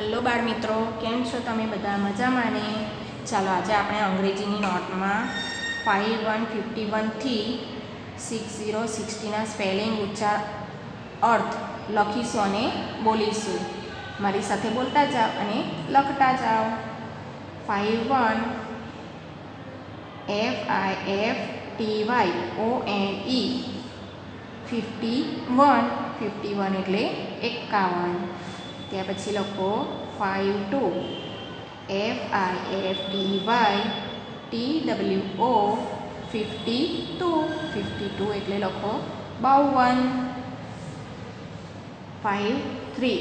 Hello બાળ મિત્રો, કેમ છો તમે બધા? મજામાં ને? ચાલો આજે આપણે અંગ્રેજીની નોટમાં 5151થી 6060ના સ્પેલિંગ ઉચ્ચાર અર્થ લખીશું અને બોલીશું. મારી સાથે બોલતા જાઓ અને લખતા જાઓ. 51 FIFTYONE 51 એટલે 51. ત્યાર પછી લખો 52 FIFTYTWO 52 એટલે લખો 52. 53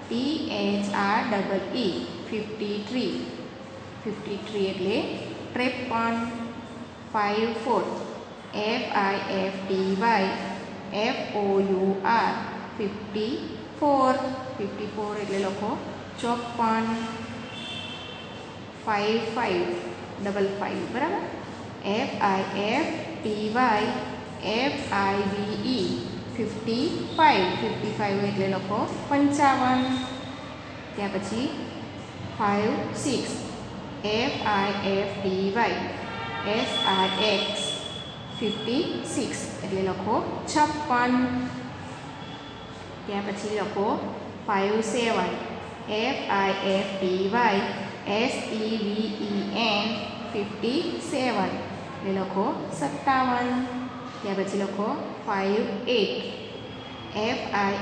FIFTYTHREE 53 એટલે 53. 54 FIFTYFOUR 54 એટલે લખો 54. 55 બરાબર. FIFTYFIVE 55 એટલે લખો 55. ત્યાર પછી 56 FIFTYSIX 56 એટલે લખો 56. ત્યાર પછી લખો 57 FIFTYSEVEN 57 એટલે લખો 57. ત્યાર પછી લખો 58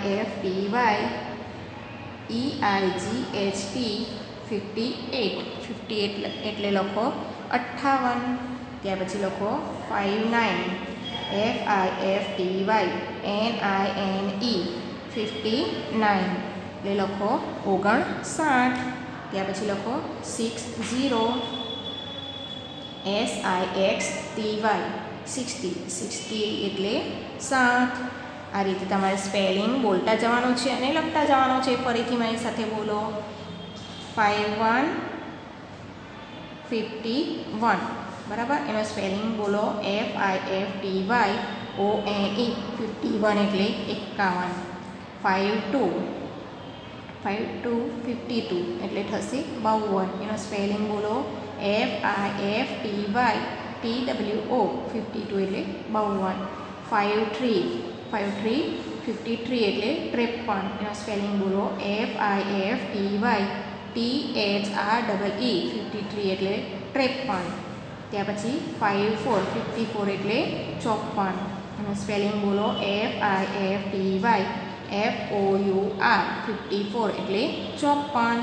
FIFTYEIGHT 58 એટલે લખો 58. ત્યાર પછી લખો 59 FIFTYNINE 59 એટલે લખો 59. ત્યાર પછી લખો 60 SIXTY 60 એટલે 7. આ રીતે તમારે સ્પેલિંગ બોલતા જવાનું છે અને લખતા જવાનું છે. ફરીથી મારી સાથે બોલો. 51 બરાબર. એનો સ્પેલિંગ બોલો FIFTYONE 51 એટલે 51. 52 એટલે થશે 52. એનો સ્પેલિંગ બોલો FIFTYTWO 52 એટલે 52. 53 એટલે 53. એનો સ્પેલિંગ બોલો FIFTYTHREE 53 એટલે 53. ત્યાર પછી 54 એટલે 54. એનો સ્પેલિંગ બોલો FIFTYFOUR 54 એટલે 54.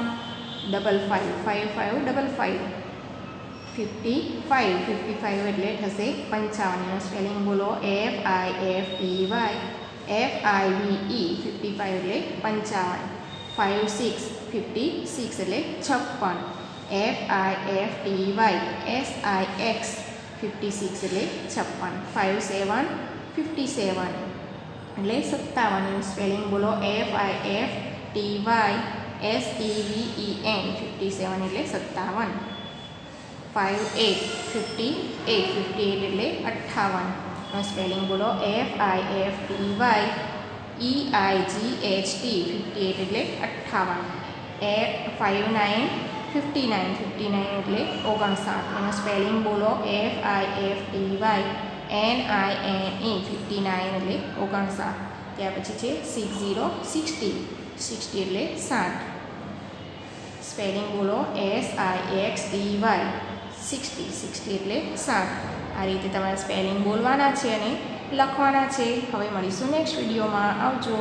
55 એટલે થશે 55. એનો સ્પેલિંગ બોલો FIFTYFIVE 55 એટલે 55. 56 એટલે 56. FIFTYSIX 56 એટલે 56. 57 એટલે 57. એનું સ્પેલિંગ બોલો FIFTYSEVEN 57 એટલે 57. 58 એટલે 58. એનો સ્પેલિંગ બોલો FIFTYEIGHT 58 એટલે 58. 59 એટલે 59. એનો સ્પેલિંગ બોલો FIFTYNINE 59 એટલે 59. ત્યાર પછી છે 60 એટલે 60. સ્પેલિંગ બોલો SIXTY 60 એટલે 60. આ રીતે તમારે સ્પેલિંગ બોલવાના છે અને લખવાના છે. હવે મળીશું નેક્સ્ટ વિડીયોમાં. આવજો.